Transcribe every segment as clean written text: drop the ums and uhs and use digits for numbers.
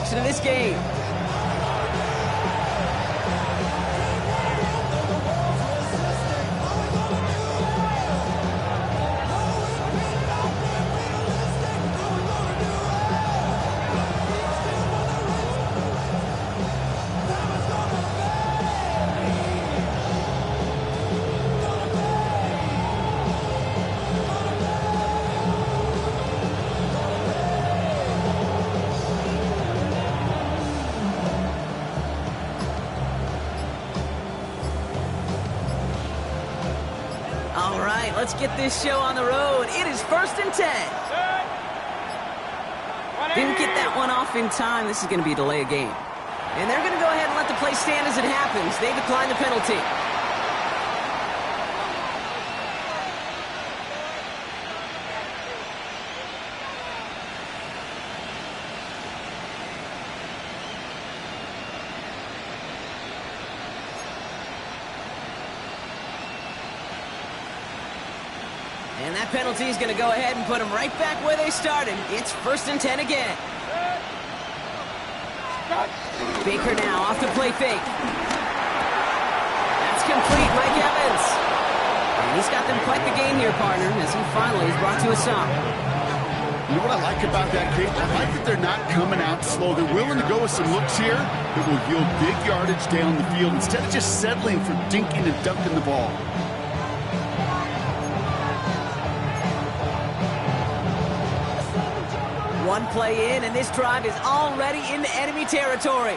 action of this game. All right, let's get this show on the road. It is 1st and 10. Didn't get that one off in time. This is going to be a delay of game. And they're going to go ahead and let the play stand as it happens. They decline the penalty. And that penalty is going to go ahead and put them right back where they started. It's 1st and 10 again. Baker now off the play fake. That's complete, Mike Evans. And he's got them quite the game here, partner, as he finally is brought to a stop. You know what I like about that, Kate? I like that they're not coming out slow. They're willing to go with some looks here that will yield big yardage down the field instead of just settling for dinking and dunking the ball. One play in, and this drive is already into enemy territory.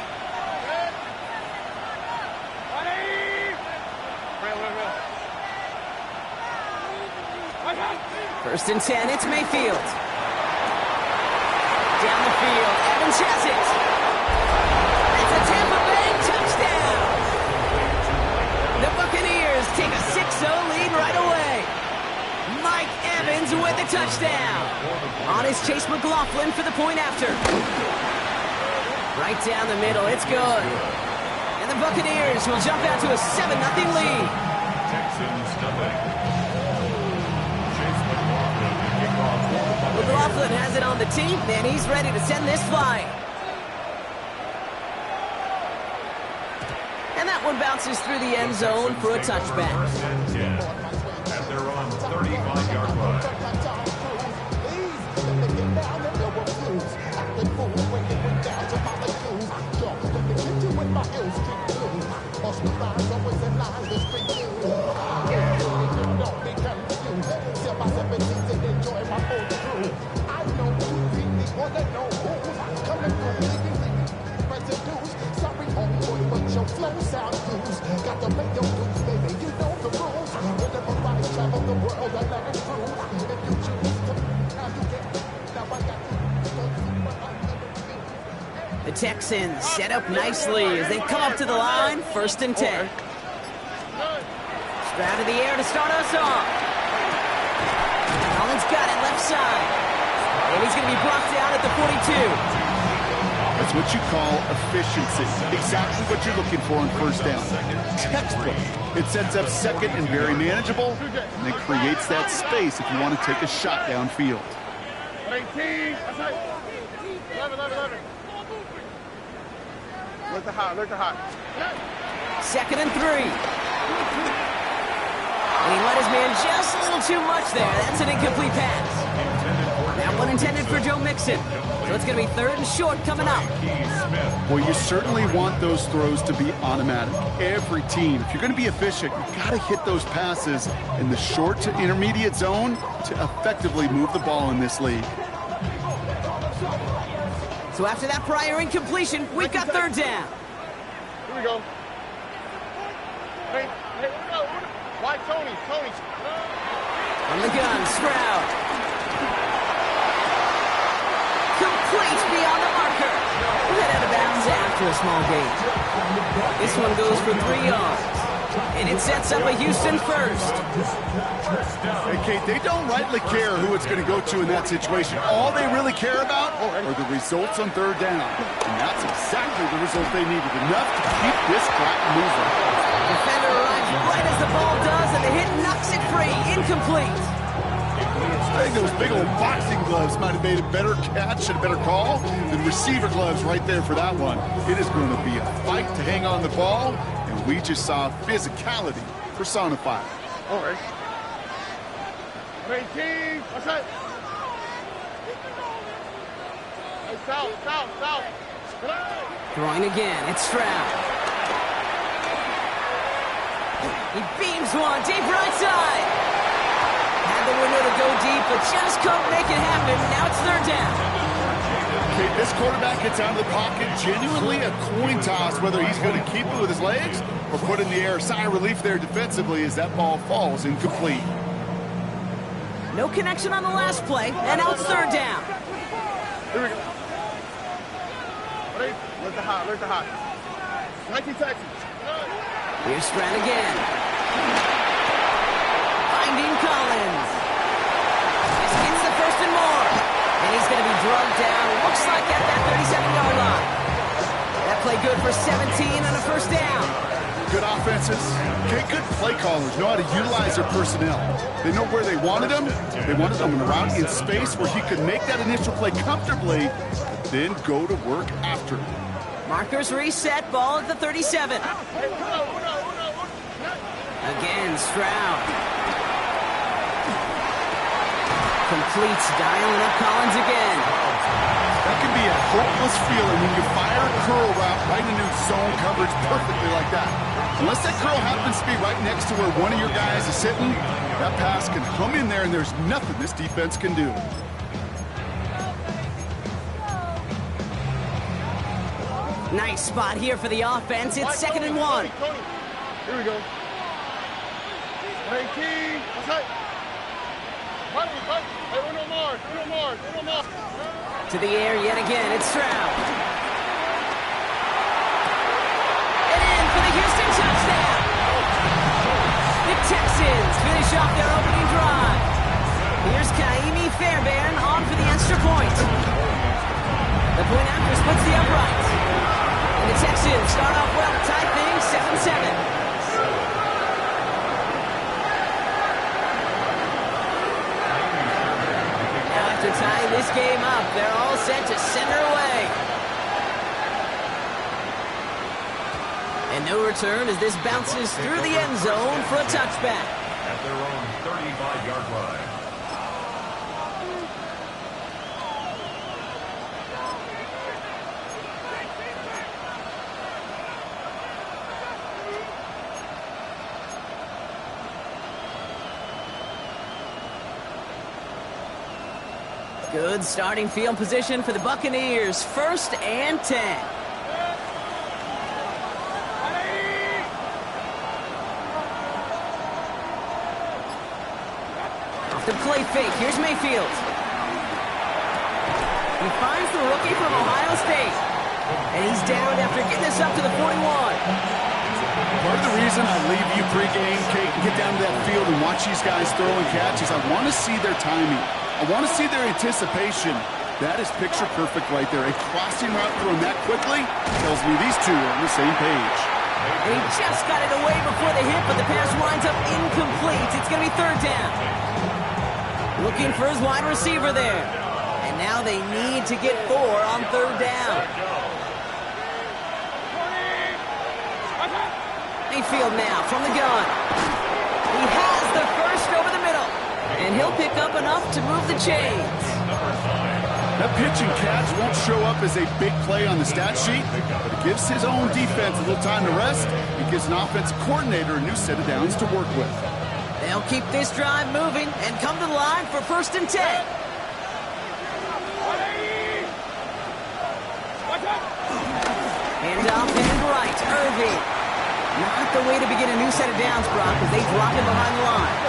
First and 10, it's Mayfield. Down the field, Evans has it. It's a Tampa Bay touchdown. The Buccaneers take a 6-0 lead right away. Mike Evans with the touchdown. On his Chase McLaughlin for the point after. Right down the middle, it's good. And the Buccaneers will jump out to a 7-0 lead. Texans nothing. Chase McLaughlin has it on the tee, and he's ready to send this flying. And that one bounces through the end zone for a touchback. At their own 35-yard line. The Texans set up nicely as they come up to the line, 1st and 10. Stroud to the air to start us off. Collins got it left side. And he's going to be brought down at the 42. That's what you call efficiency. Exactly what you're looking for on 1st down. Textbook. It sets up 2nd and very manageable, and it creates that space if you want to take a shot downfield. 18. Look the hot, look the hot. 2nd and 3. And he let his man just a little too much there. That's an incomplete pass. That one intended for Joe Mixon. So it's going to be 3rd and short coming up. Well, you certainly want those throws to be automatic. Every team, if you're going to be efficient, you've got to hit those passes in the short to intermediate zone to effectively move the ball in this league. So after that prior incompletion, we've got 3rd down. Here we go. Hey, here we go. Why Tony? On the gun, Stroud. Complete beyond the marker. Head out of bounds after a small gain. This one goes for 3 yards. And it sets up a Houston first. Hey, Kate, they don't rightly care who it's going to go to in that situation. All they really care about are the results on 3rd down. And that's exactly the result they needed. Enough to keep this clock moving. Defender arrives right as the ball does, and the hit knocks it free. Incomplete. I think those big old boxing gloves might have made a better catch and a better call than receiver gloves right there for that one. It is going to be a fight to hang on the ball, and we just saw physicality personified. All right. 18. What's that? Hey, south. Throwing again, it's Stroud. He beams one, deep right side. Had the window to go deep, but just couldn't make it happen. Now it's third down. Okay, this quarterback gets out of the pocket, genuinely a coin toss whether he's going to keep it with his legs or put it in the air. Sigh of relief there defensively as that ball falls incomplete. No connection on the last play, and now it's third down. Here we go. Ready? Where's the hot? 19 Texans. Here's Stroud again. Finding Collins. This gets the first and more. And he's going to be drugged down, looks like at that 37-yard line. That play good for 17 on a first down. Good offenses. Okay, good play callers know how to utilize their personnel. They know where they wanted them. They wanted them around in space where he could make that initial play comfortably, but then go to work after. Markers reset, ball at the 37. Again, Stroud. Completes, dialing up Collins again. That can be a hopeless feeling when you fire a curl route right into zone coverage perfectly like that. Unless that curl happens to be right next to where one of your guys is sitting, that pass can hum in there and there's nothing this defense can do. Nice spot here for the offense. It's second and one. Here we go. 18. What's that? Hey, Uno Mars. To the air yet again. It's Stroud. And in for the Houston touchdown. The Texans finish off their opening drive. Here's Kaimi Fairbairn on for the extra point. The point after splits the uprights. And the Texans start off well, tie things 7-7. To tie this game up, they're all set to center away. And no return as this bounces through the end zone for a touchback. At their own 35-yard line. Good starting field position for the Buccaneers. 1st and 10. Off the play fake. Here's Mayfield. He finds the rookie from Ohio State. And he's down after getting this up to the 41. Part of the reason I leave you pregame, Kate, and get down to that field and watch these guys throw and catch is I want to see their timing. I want to see their anticipation. That is picture perfect right there. A crossing route thrown that quickly tells me these two are on the same page. And he just got it away before the hit, but the pass winds up incomplete. It's going to be third down. Looking for his wide receiver there. And now they need to get 4 on third down. Mayfield now from the gun. He has the first over the middle. And he'll pick up enough to move the chains. That pitch and catch won't show up as a big play on the stat sheet, but it gives his own defense a little time to rest. It gives an offensive coordinator a new set of downs to work with. They'll keep this drive moving and come to the line for 1st and 10. Hand off and right, Irving. Not the way to begin a new set of downs, Brock, as they drop it behind the line.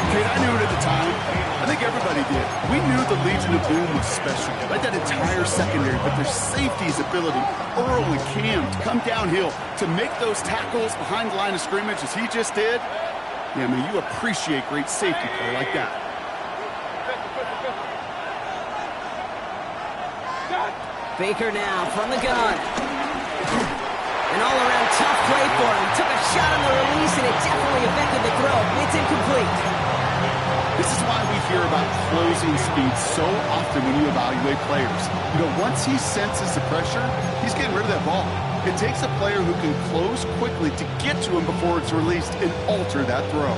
Kate, I knew it at the time. I think everybody did. We knew the Legion of Boom was special. Like that entire secondary, but their safety's ability, Earl and Cam, to come downhill, to make those tackles behind the line of scrimmage as he just did. Yeah, I mean, you appreciate great safety play like that. Baker now from the gun. An all-around tough play for him. Took a shot on the release, and it definitely affected the throw. It's incomplete. This is why we hear about closing speed so often when you evaluate players. You know, once he senses the pressure, he's getting rid of that ball. It takes a player who can close quickly to get to him before it's released and alter that throw.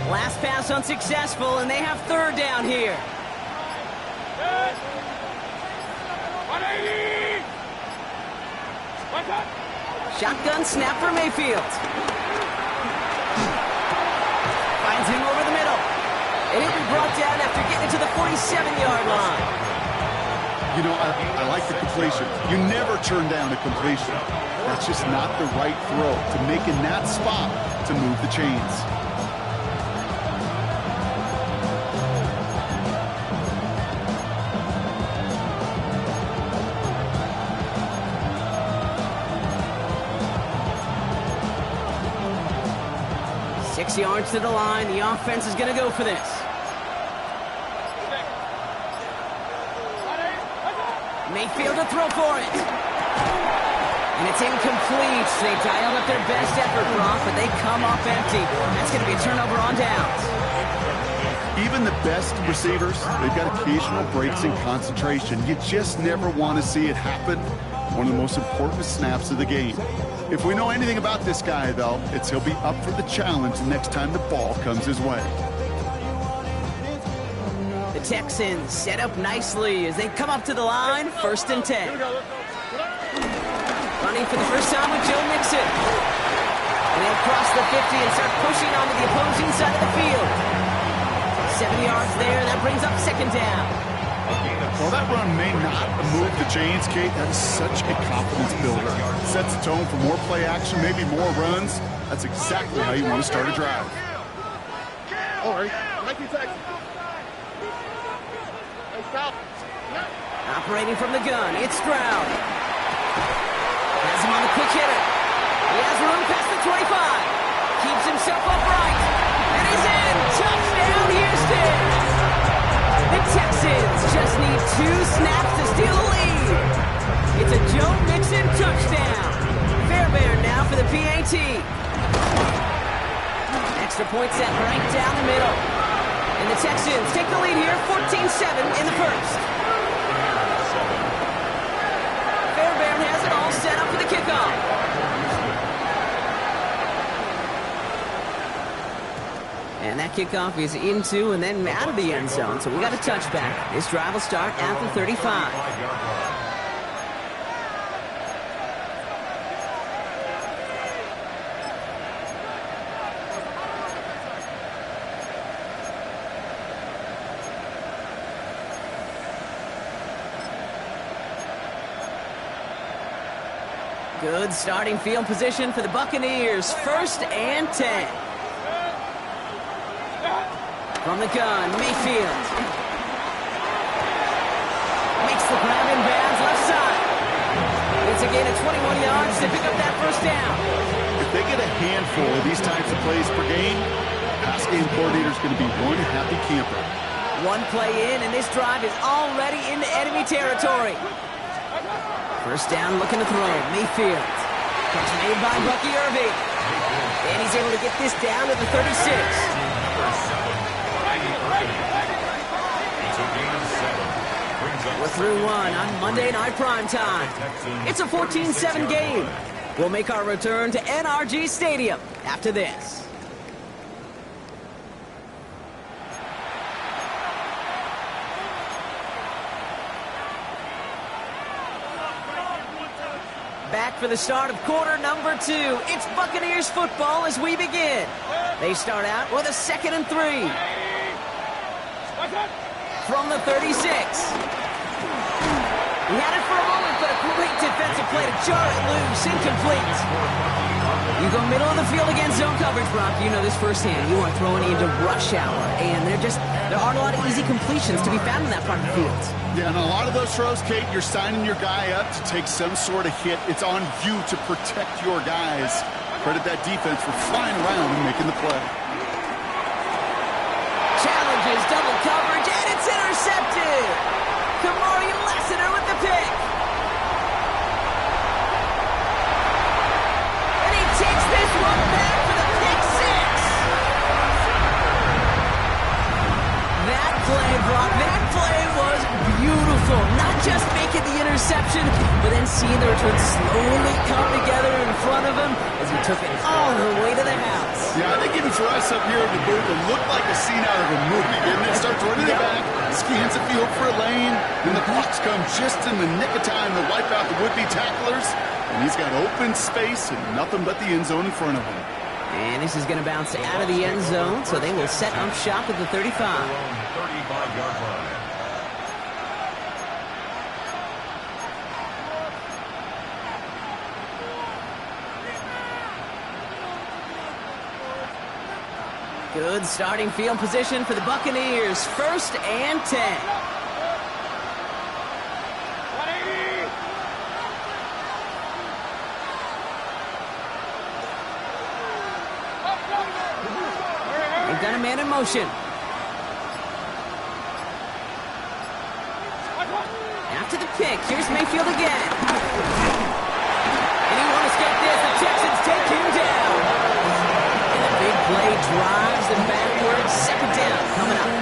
Last pass unsuccessful, and they have third down here. Shotgun snap for Mayfield. Finds him over the middle. And he'll be brought down after getting to the 47-yard line. You know, I like the completion. You never turn down a completion. That's just not the right throw to make in that spot to move the chains. Yards to the line. The offense is going to go for this. Mayfield to throw for it. And it's incomplete. They dialed up their best effort, Brock, but they come off empty. That's going to be a turnover on downs. Even the best receivers, they've got occasional breaks in concentration. You just never want to see it happen. One of the most important snaps of the game. If we know anything about this guy, though, it's he'll be up for the challenge the next time the ball comes his way. The Texans set up nicely as they come up to the line, 1st and 10. Running for the first time with Joe Mixon. And they'll cross the 50 and start pushing onto the opposing side of the field. 7 yards there, and that brings up 2nd down. Well, that run may not move the chains, Kate. That is such a confidence builder. Sets the tone for more play action, maybe more runs. That's exactly how you want to start a drive. All right. 19 seconds. Hey, stop. Operating from the gun, it's Stroud. Has him on the quick hitter. He has room past the 25. Keeps himself upright. And he's in. Touchdown, Houston. The Texans just need 2 snaps to steal the lead. It's a Joe Mixon touchdown. Fairbairn now for the PAT. Extra point set right down the middle. And the Texans take the lead here, 14-7 in the first. Fairbairn has it all set up for the kickoff. And that kickoff is into and then out of the end zone. So we got a touchback. This drive will start at the 35. Good starting field position for the Buccaneers. 1st and 10. From the gun, Mayfield. Makes the grab in bounds left side. It's a gain of 21 yards to pick up that 1st down. If they get a handful of these types of plays per game, pass game coordinator is going to be one happy camper. 1 play in, and this drive is already into enemy territory. 1st down, looking to throw. Mayfield. Catch made by Bucky Irving. And he's able to get this down to the 36. We're through 1 on Monday Night Primetime. It's a 14-7 game. We'll make our return to NRG Stadium after this. Back for the start of quarter number 2. It's Buccaneers football as we begin. They start out with a 2nd and 3. From the 36. He had it for a moment, but a great defensive play to jar it loose. Incomplete. You go middle of the field against zone coverage, Brock. You know this firsthand. You are throwing into rush hour, and there aren't a lot of easy completions to be found in that part of the field. Yeah, and a lot of those throws, Kate, you're signing your guy up to take some sort of hit. It's on you to protect your guys. Credit that defense for flying around and making the play. Challenges double coverage, and it's intercepted. with the pick. And he takes this one back for the pick six. That play, Brock, that play was beautiful. Not just making the interception, but then seeing the return slowly come together in front of him as he took it all the way to the house. Yeah, I think even for us up here in the booth, it looked like a scene out of a movie, didn't it? Starts running it back, scans the field for a lane, and the blocks come just in the nick of time to wipe out the would-be tacklers, and he's got open space and nothing but the end zone in front of him. And this is going to bounce out of the end zone, so they will set up shop at the 35. 35-yard line. Good starting field position for the Buccaneers. 1st and 10. They've got a man in motion. After the pick, here's Mayfield again. And he won't escape this. The Texans take him down. And a big play drives them backwards. 2nd down coming up.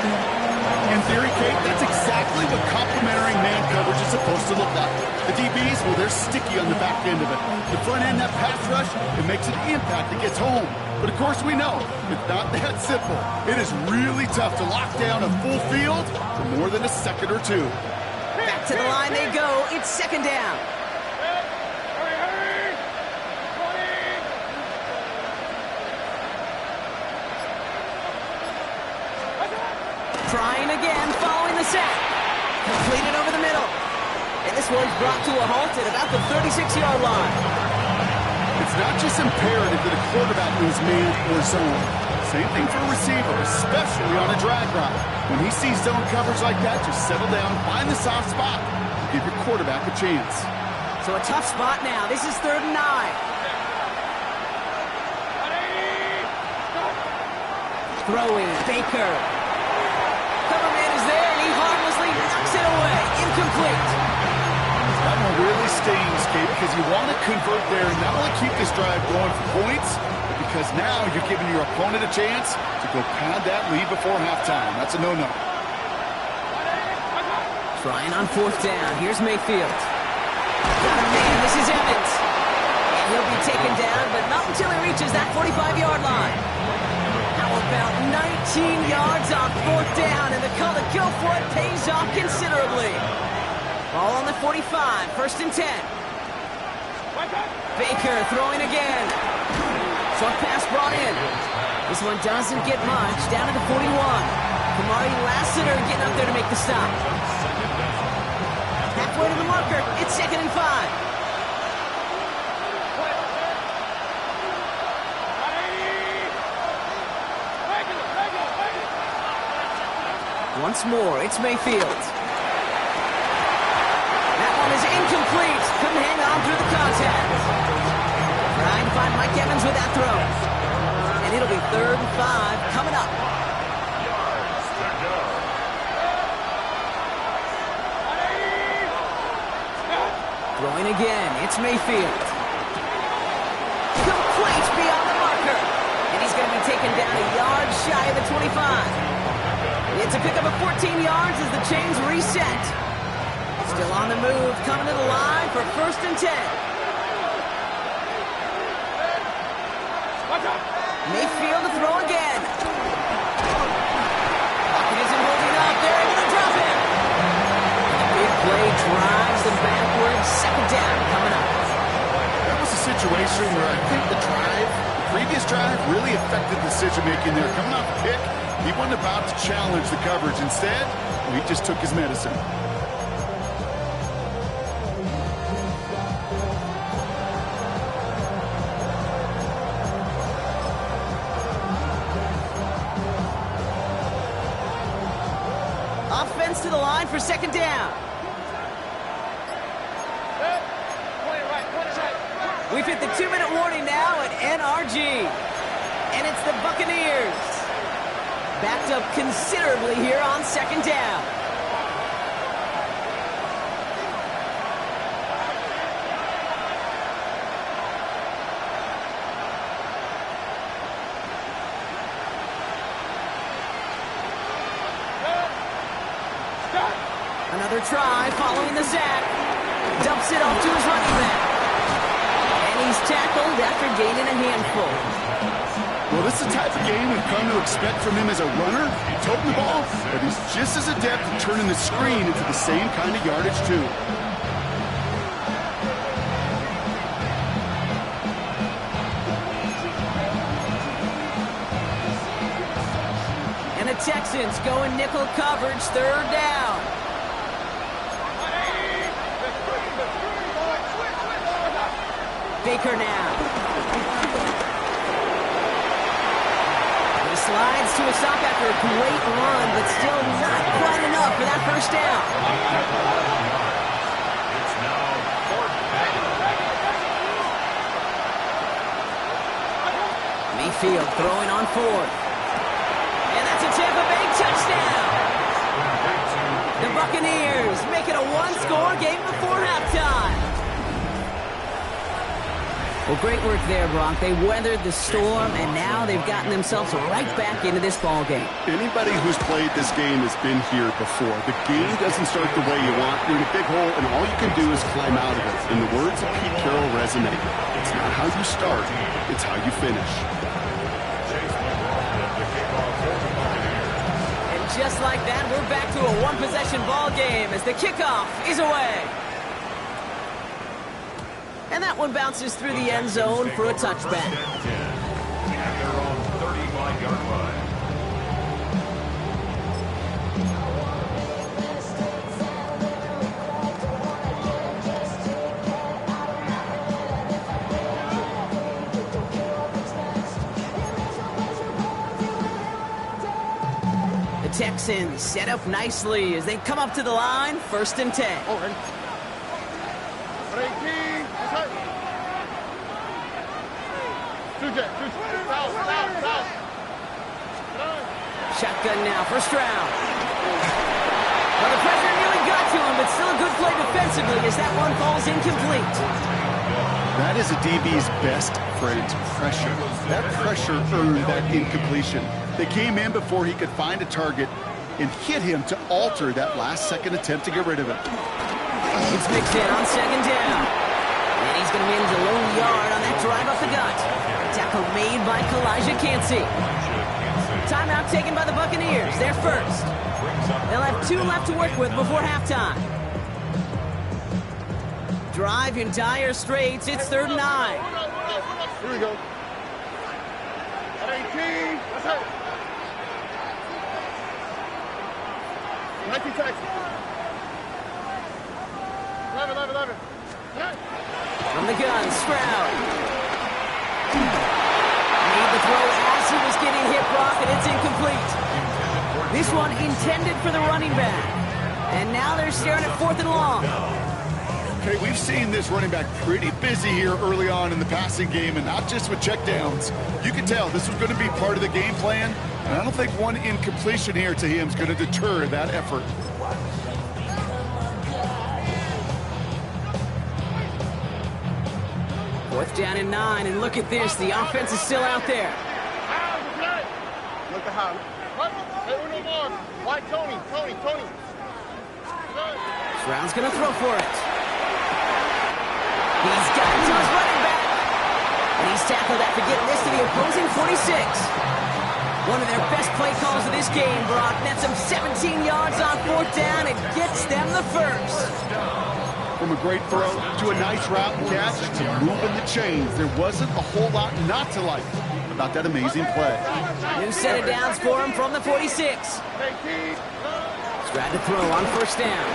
In theory, Kate, that's exactly what complementary man coverage is supposed to look like. The DBs, well, they're sticky on the back end of it. The front end, that pass rush, it makes an impact. It gets home. But of course we know, it's not that simple. It is really tough to lock down a full field for more than a second or two. Back to the line they go. It's 2nd down. Trying again, following the sack. Completed over the middle. And this one's brought to a halt at about the 36-yard line. It's not just imperative that a quarterback knows man or zone. Same thing for a receiver, especially on a drag route. When he sees zone coverage like that, just settle down, find the soft spot, and give your quarterback a chance. So a tough spot now. This is 3rd and 9. Throwing, Baker. Cover man is there, and he harmlessly knocks it away. Incomplete. That one really stings, Kate, because you want to convert there and not only keep this drive going for points, but because now you're giving your opponent a chance to go pad that lead before halftime. That's a no-no. Trying on 4th down. Here's Mayfield. Got a man. This is Evans. And he'll be taken down, but not until he reaches that 45-yard line. How about 19 yards on 4th down, and the call to go for it pays off considerably. Ball on the 45, 1st and 10. Baker throwing again. Short pass brought in. This one doesn't get much. Down to the 41. Kamari Lassiter getting up there to make the stop. Halfway to the marker. It's 2nd and 5. Once more, it's Mayfield. That one is incomplete. Couldn't hang on through the contact. Trying to find Mike Evans with that throw. And it'll be 3rd and 5 coming up. Throwing again, it's Mayfield. Complete beyond the marker. And he's going to be taken down a yard shy of the 25. It's a pickup of 14 yards as the chains reset. Still on the move, coming to the line for 1st and 10. Mayfield to throw again. Pocket isn't holding up. They're able to drop him. The big play drives them backwards. 2nd down coming up. That was a situation where I think the previous drive really affected decision-making there. Coming off the pick, he wasn't about to challenge the coverage. Instead, he just took his medicine. Offense to the line for 2nd down. We've hit the 2-minute warning now at NRG. And it's the Buccaneers. Backed up considerably here on 2nd down. Another try following the sack. Dumps it off to his running back. And he's tackled after gaining a handful. Well, this is the type of game we've come to expect from him as a runner, toting the ball, but he's just as adept at turning the screen into the same kind of yardage, too. And the Texans go in nickel coverage, third down. Baker now. He slides to a stop after a great run, but still not quite enough for that first down. It's now fourth down. Mayfield throwing on fourth. And that's a Tampa Bay touchdown. The Buccaneers make it a one-score game before halftime. Well, great work there, Brock. They weathered the storm, and now they've gotten themselves right back into this ball game. Anybody who's played this game has been here before. The game doesn't start the way you want. You're in a big hole, and all you can do is climb out of it. In the words of Pete Carroll resonate, it's not how you start, it's how you finish. And just like that, we're back to a one-possession ball game as the kickoff is away. And that one bounces through the end zone for a touchback. At their own 35-yard line. The Texans set up nicely as they come up to the line, 1st and 10. Oh, ready? 18. Shotgun now, first round. Well, the pressure nearly got to him, but still a good play defensively as that one falls incomplete. That is a DB's best friend, pressure. That pressure earned that incompletion. They came in before he could find a target and hit him to alter that last-second attempt to get rid of it. It's mixed in on 2nd down. And he's going to manage a lone yard on that drive up the gut. Tackle made by Kalijah Cansey. Timeout taken by the Buccaneers. They're first. They'll have 2 left to work with before halftime. Drive in dire straits. It's 3rd and 9. Here we go. 18. Let's hit. 19 Texans. 11. From the gun, Stroud. Made the throw as he was getting hit, Brock, and it's incomplete. This one intended for the running back. And now they're staring at 4th and long. Okay, we've seen this running back pretty busy here early on in the passing game, and not just with checkdowns. You can tell this was going to be part of the game plan, and I don't think one incompletion here to him is going to deter that effort. Fourth down and 9, and look at this. The offense is still out there. Look at how. Hey, no more. Why Tony? Stroud's going to throw for it. He's gotten to his running back. And he's tackled after getting this to the opposing 46. One of their best play calls of this game, Brock. Nets them 17 yards on 4th down and gets them the first. From a great throw to a nice route and catch to moving the chains, there wasn't a whole lot not to like about that amazing play. New set of downs for him from the 46. Stroud to throw on 1st down.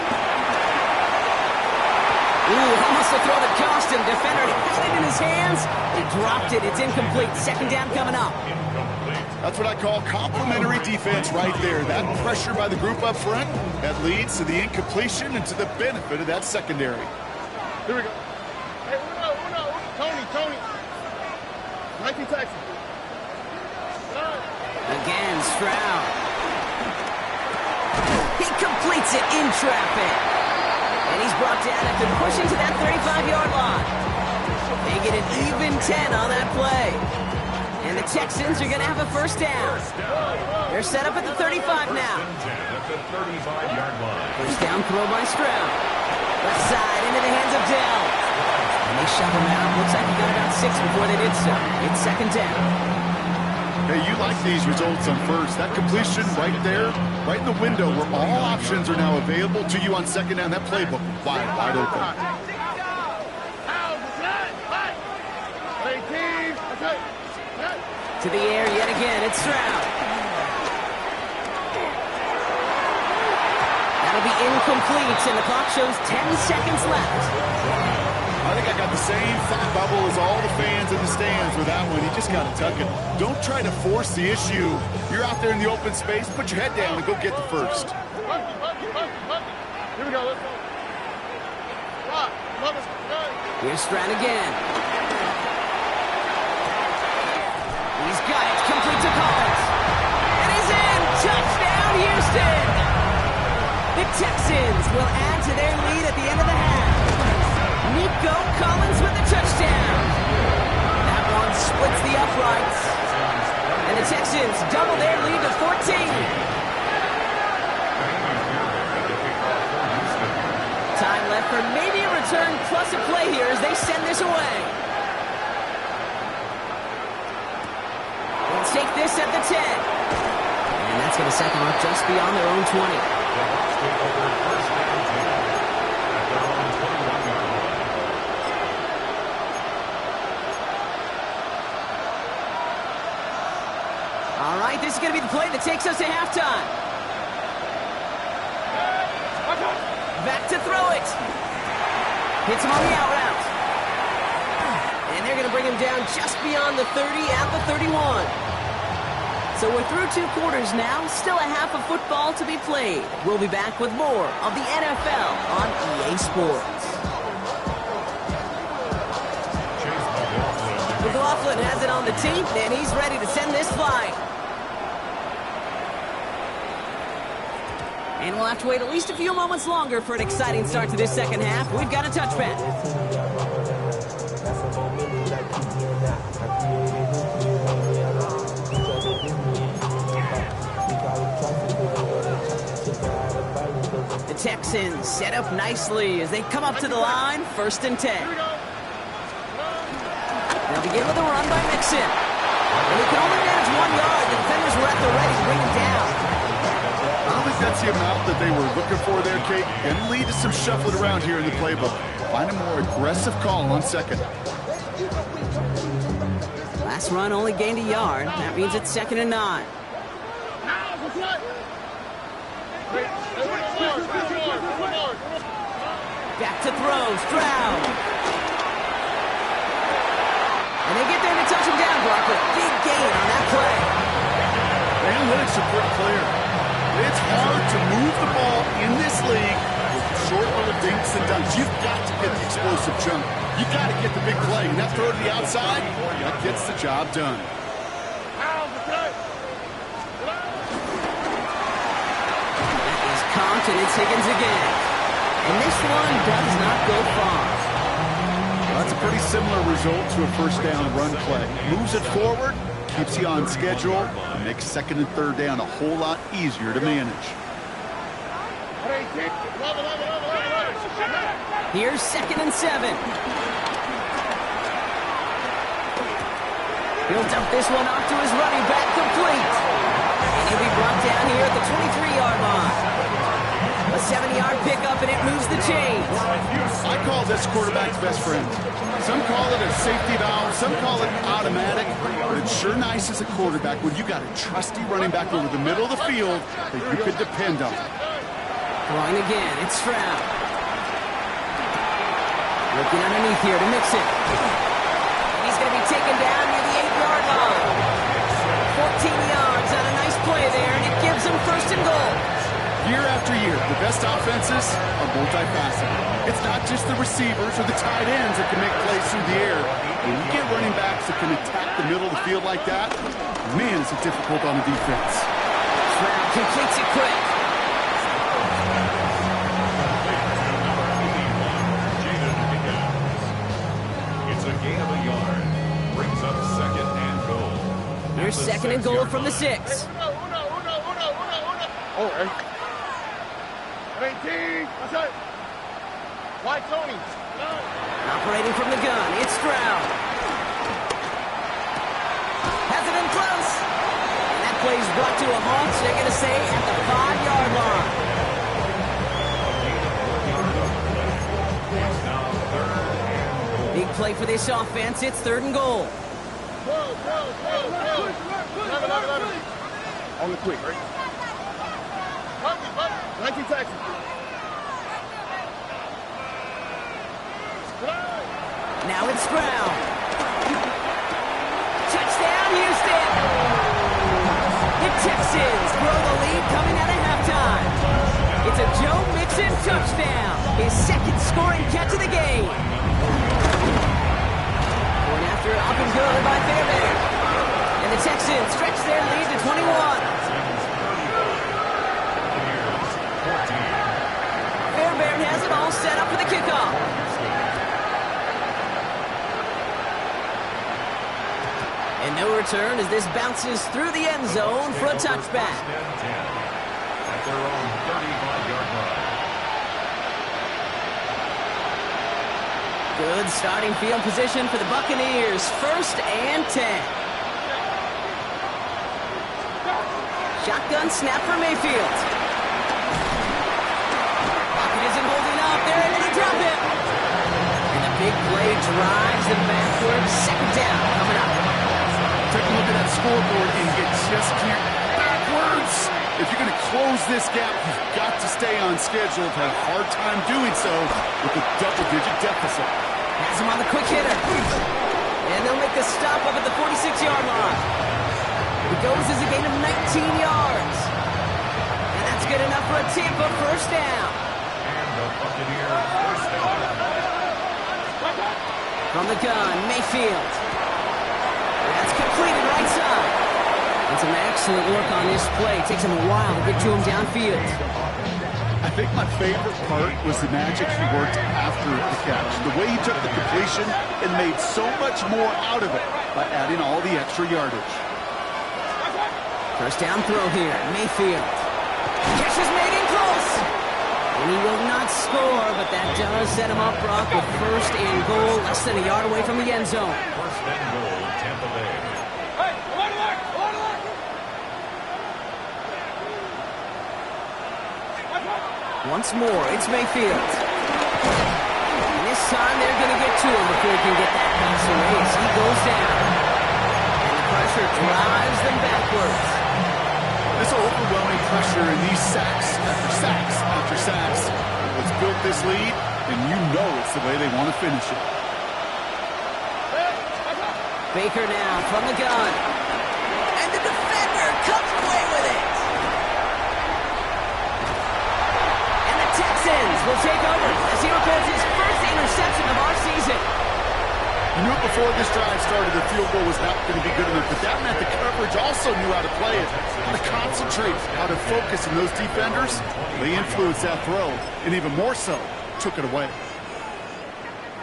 Ooh, almost a throw that cost him. Defender had it in his hands. He dropped it. It's incomplete. 2nd down coming up. That's what I call complimentary defense right there. That pressure by the group up front, that leads to the incompletion and to the benefit of that secondary. Here we go. Hey, Uno. Tony. 19 Texans. Again, Stroud. He completes it in traffic. And he's brought down after pushing to that 35-yard line. They get an even 10 on that play. And the Texans are going to have a first down. They're set up at the 35 now. At the 35-yard line. First down throw by Stroud. Left side into the hands of Dell. And they shove him out. Looks like he got about 6 before they did so. It's second down. Hey, you like these results on first. That completion right there, right in the window where all options are now available to you on second down. That playbook wide open. To the air yet again. It's Stroud. That'll be incomplete, and the clock shows 10 seconds left. I think I got the same thought bubble as all the fans in the stands with that one. You just got to tuck it. Don't try to force the issue. You're out there in the open space. Put your head down and go get the first. Here we go. Let's go. Here's Stroud again. He's got it. Complete to Collins. And he's in. Touchdown, Houston. The Texans will add to their lead at the end of the half. Nico Collins with the touchdown. That one splits the uprights. And the Texans double their lead to 14. Time left for maybe a return plus a play here as they send this away. They'll take this at the 10. And that's going to set them up just beyond their own 20. All right, this is going to be the play that takes us to halftime. Back to throw it. Hits him on the out route. And they're going to bring him down just beyond the 30 at the 31. So we're through 2 quarters now. Still a half of football to be played. We'll be back with more of the NFL on EA Sports. McLaughlin has it on the tee, and he's ready to send this flying. And we'll have to wait at least a few moments longer for an exciting start to this second half. We've got a touchback. The Texans set up nicely as they come up to the line, 1st and 10. They'll begin with a run by Mixon. And he can only manage 1 yard. The defenders were at the ready to bring him down. I don't think that's the amount that they were looking for there, Kate. And lead to some shuffling around here in the playbook. Find a more aggressive call on second. Last run only gained a yard. That means it's 2nd and 9. Back to throw. Stroud. And they get there to touch him down, Brock, with big gain on that play. The analytics are pretty clear. It's hard to move the ball in this league with short little dinks and dunks. You've got to get the explosive chunk. You've got to get the big play. And that throw to the outside, that gets the job done. That is Compt, and it's Higgins again. And this one does not go far. That's a pretty similar result to a first down run play. Moves it forward, keeps you on schedule, and makes 2nd and 3rd down a whole lot easier to manage. Here's 2nd and 7. He'll dump this one off to his running back, complete. And he'll be brought down here at the 23-yard line. A 7-yard pickup, and it moves the chains. I call this quarterback's best friend. Some call it a safety valve, some call it automatic, but it's sure nice as a quarterback when you got a trusty running back over the middle of the field that you could depend on. Throwing again, it's Stroud. Looking underneath here to Mixon. He's going to be taken down near the 8-yard line. 14 yards on a nice play there, and it gives him 1st and goal. Year after year, the best offenses are multifaceted. It's not just the receivers or the tight ends that can make plays through the air. When you get running backs that can attack the middle of the field like that, man, is it difficult on the defense. Stroud completes it quick. It's a gain of a yard. Brings up 2nd and goal. Here's second and goal from the 6. Oh, hey. 18. That's it. Why, Tony? Operating from the gun, it's Stroud. Has it in close. And that play's brought to a halt, so they're going to say at the 5-yard line. Big play for this offense. It's 3rd and goal. On the quick, right? 19 Texas. Now it's Stroud. Touchdown, Houston! The Texans grow the lead coming out of halftime. It's a Joe Mixon touchdown, his 2nd scoring catch of the game. Going after up and good by Fairbairn. And the Texans stretch their lead to 21. Fairbairn has it all set up for the kickoff. And no return as this bounces through the end zone for a touchback. At their own 35-yard line. Good starting field position for the Buccaneers. 1st and 10. Shotgun snap for Mayfield. Pocket isn't holding up. They're ready to drop it. And the big play drives them backwards. 2nd down coming up. Take a look at that scoreboard and you just can't backwards. If you're going to close this gap, you've got to stay on schedule. Have had a hard time doing so with a double-digit deficit. Has him on the quick hitter. And they'll make the stop up at the 46-yard line. It goes as a gain of 19 yards. And that's good enough for a Tampa 1st down. And the Buccaneers first down. From the gun, Mayfield. That's completed right side. And some excellent work on this play. Takes him a while to get to him downfield. I think my favorite part was the magic he worked after the catch. The way he took the completion and made so much more out of it by adding all the extra yardage. 1st down throw here, Mayfield. Catch is made in close. And he will not score, but that does set him up, Brock, with 1st and goal, less than a yard away from the end zone. 1st and goal, Tampa Bay. Once more, it's Mayfield. And this time they're going to get to him before he can get that pass away as he goes down. And the pressure drives them backwards. This overwhelming pressure and these sacks after sacks after sacks has built this lead, and you know it's the way they want to finish it. Baker now from the gun. And the defender comes away with it. And the Texans will take over as he records his 1st interception of our season. You knew it before this drive started the field goal was not going to be good enough, but that meant the coverage also knew how to play it, how to concentrate, how to focus, and those defenders, they influenced that throw, and even more so, took it away.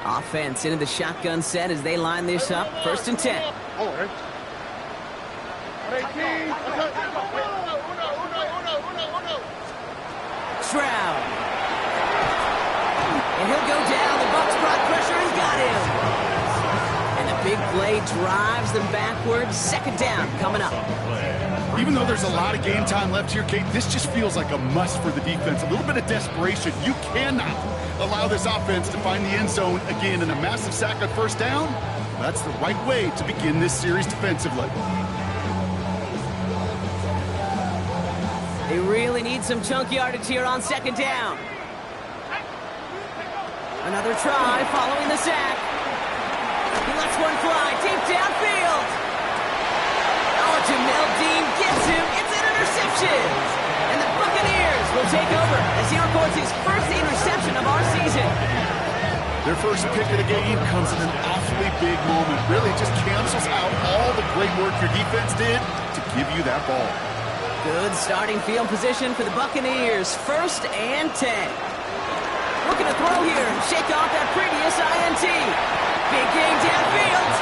Offense into the shotgun set as they line this up. 1st and 10. Oh, right. 18. Stroud. And he'll go down. The Bucs brought pressure and got him. And the big play drives them backwards. 2nd down coming up. Even though there's a lot of game time left here, Kate, this just feels like a must for the defense. A little bit of desperation. You cannot allow this offense to find the end zone again, in a massive sack on 1st down. That's the right way to begin this series defensively. They really need some chunk yardage here on 2nd down. Another try following the sack. He lets one fly deep downfield. Oh, Jamel Dean gets him. It's an interception. And the Buccaneers will take over as he records his 1st interception of our season. Their 1st pick of the game comes in an awfully big moment. Really just cancels out all the great work your defense did to give you that ball. Good starting field position for the Buccaneers. 1st and 10. Looking to throw here and shake off that previous INT. Big game downfield.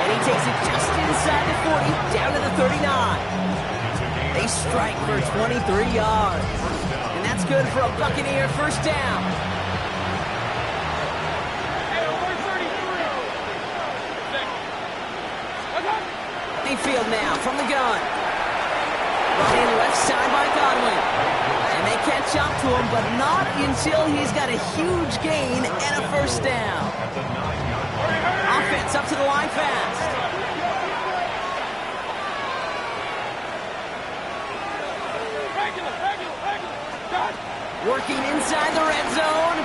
And he takes it just inside the 40, down to the 39. They strike for 23 yards. And that's good for a Buccaneer first down. Field now from the gun. Running left side by Godwin. And they catch up to him, but not until he's got a huge gain and a first down. Offense up to the line fast. Working inside the red zone.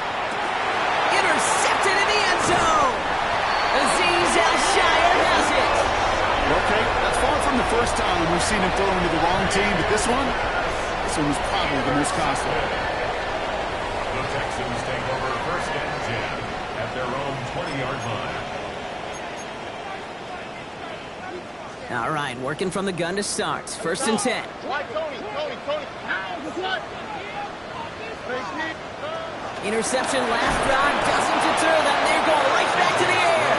Intercepted in the end zone. Azeez Al-Shire has it. Okay, that's far from the first time we've seen him throw into the wrong team, but this one was probably the most costly. The Texans take over first and 10 at their own 20-yard line. All right, working from the gun to start. First and 10. Interception last drive doesn't deter them. They're going right back to the air.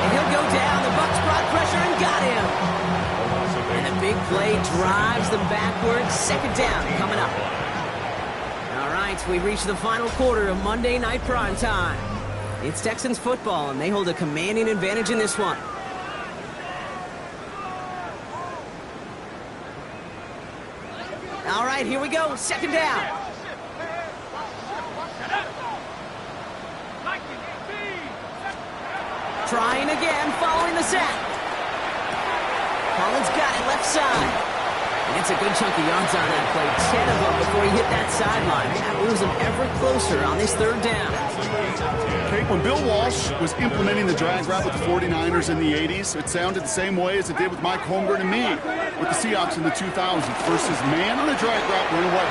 And he'll go down. The Bucs brought pressure and got him. And a big play drives them backwards. Second down coming up. All right, we reach the final quarter of Monday Night Prime Time. It's Texans football, and they hold a commanding advantage in this one. All right, here we go. Second down. Trying again, following the sack. Collins got it left side. And it's a good chunk of yards on that play. 10 of them before he hit that sideline. That moves him ever closer on this third down. Okay, when Bill Walsh was implementing the drag route with the 49ers in the 80s, it sounded the same way as it did with Mike Holmgren and me with the Seahawks in the 2000s. Versus man on a drag route, run away.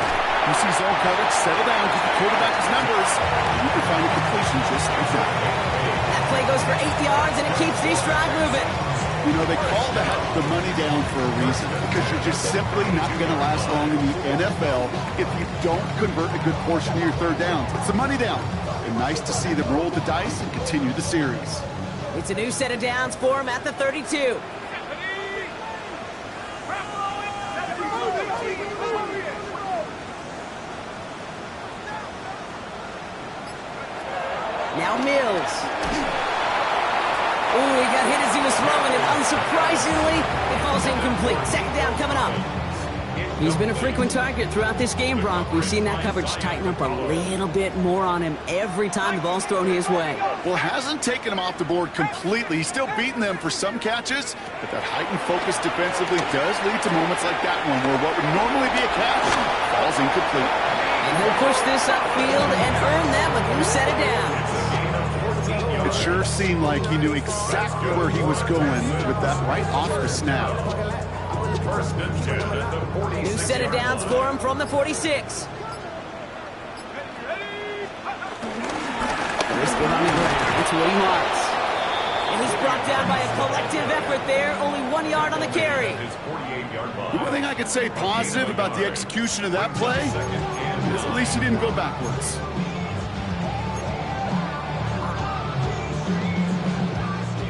You see zone coverage, settle down, give the quarterback his numbers, and you can find a completion just like that. That play goes for 8 yards, and it keeps these drive moving. You know, they call that the money down for a reason, because you're just simply not going to last long in the NFL if you don't convert a good portion of your third downs. It's a money down. And nice to see them roll the dice and continue the series. It's a new set of downs for him at the 32. Now Mills. Ooh, he got hit as he was throwing it. Unsurprisingly, it falls incomplete. Second down coming up. He's been a frequent target throughout this game, Bronk. We've seen that coverage tighten up a little bit more on him every time the ball's thrown his way. Well, hasn't taken him off the board completely. He's still beating them for some catches, but that heightened focus defensively does lead to moments like that one where what would normally be a catch falls incomplete. And he'll push this upfield and earn them a new set of downs. It sure seemed like he knew exactly where he was going with that right off the snap. First and 10 at the 46. New set of downs for him from the 46. Brisket on the ground. It's Willie Marks. And he's brought down by a collective effort there. Only 1 yard on the carry. His 48-yard line. The one thing I could say positive about the execution of that play is at least he didn't go backwards.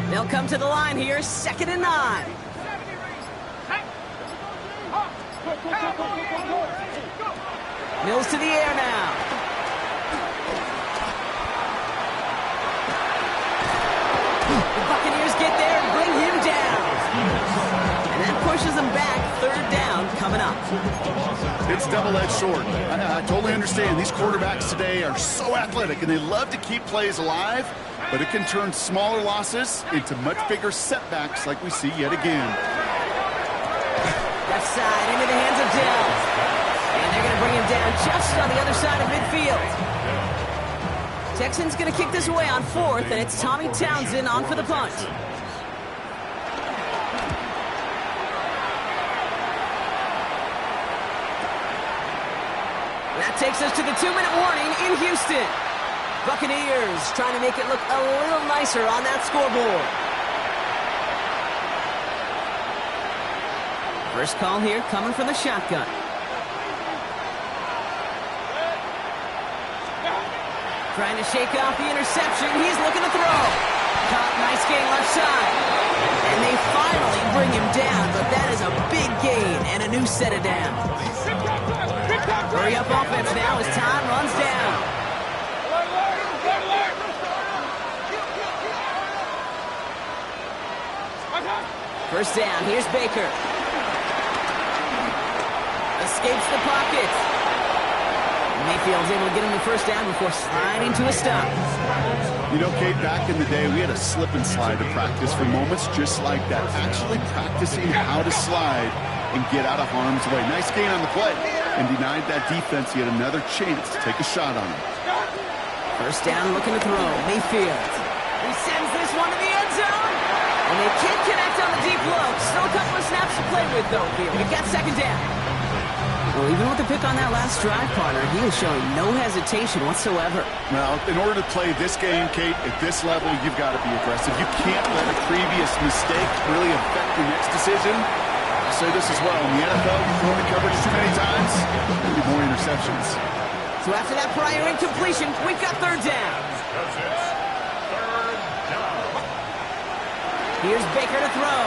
They'll come to the line here, 2nd and 9. Mills to the air now. The Buccaneers get there and bring him down. And that pushes them back. 3rd down coming up. It's double-edged sword. I totally understand. These quarterbacks today are so athletic, and they love to keep plays alive, but it can turn smaller losses into much bigger setbacks like we see yet again. Left side into the hands of Dell. And they're going to bring him down just on the other side of midfield. Texans going to kick this away on 4th, and it's Tommy Townsend on for the punt. That takes us to the 2-minute warning in Houston. Buccaneers trying to make it look a little nicer on that scoreboard. First call here coming from the shotgun. Trying to shake off the interception. He's looking to throw. Caught, nice gain left side. And they finally bring him down, but that is a big gain and a new set of downs. Hurry up offense now as time runs down. First down, here's Baker. Escapes the pocket. Mayfield's able to get him the first down before sliding to a stop. You know, Kate, back in the day, we had a slip and slide to practice for moments just like that. Actually practicing how to slide and get out of harm's way. Nice gain on the play. And denied that defense yet another chance to take a shot on him. First down, looking to throw. Mayfield. He sends this one to the end zone. And they can't connect on the deep low. Still a couple of snaps to play with, though, here. We've got second down. Well, even with the pick on that last drive, partner, he was showing no hesitation whatsoever. Well, in order to play this game, Kate, at this level, you've got to be aggressive. You can't let a previous mistake really affect your next decision. I'll say this as well. In the NFL, you throw the coverage too many times, there'll be more interceptions. So after that prior incompletion, we've got third down. Here's Baker to throw.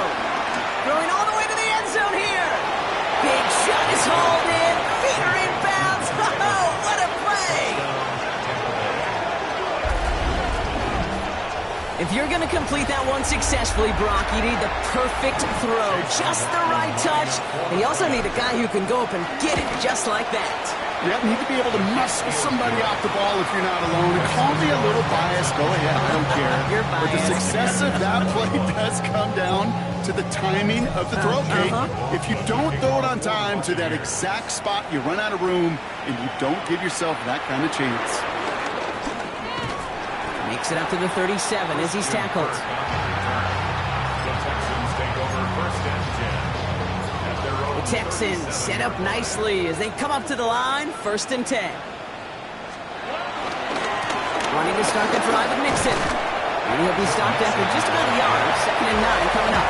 Throwing all the way to the end zone here. Big shot is hauled in. Feet are in bounds. Oh, what a play. If you're going to complete that one successfully, Brock, you need the perfect throw. Just the right touch. And you also need a guy who can go up and get it just like that. You need to be able to muscle somebody off the ball if you're not alone. And call me a little biased. Go ahead. I don't care. You're biased. But the success of that play does come down to the timing of the throw, Kate. If you don't throw it on time to that exact spot, you run out of room, and you don't give yourself that kind of chance. Makes it up to the 37 as he's tackled. The Texans take over first and 10. The Texans set up nicely as they come up to the line, first and 10. Wanting to start the drive with Mixon. And he'll be stopped after just about a yard. Second and 9 coming up.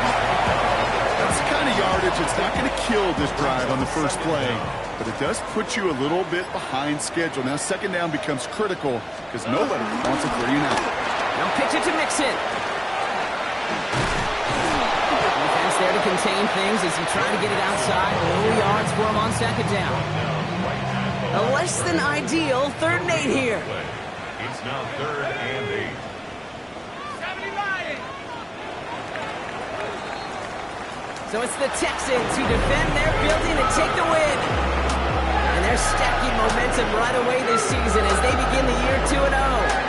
That's the kind of yardage that's not going to kill this drive on the first play, but it does put you a little bit behind schedule. Now second down becomes critical because nobody wants a 3 and out. Now pitch it to Mixon. Defense there to contain things as he tried to get it outside. No yards for him on second down. A less than ideal 3rd and 8 here. It's now 3rd and 8. So it's the Texans who defend their building to take the win. And they're stacking momentum right away this season as they begin the year 2-0.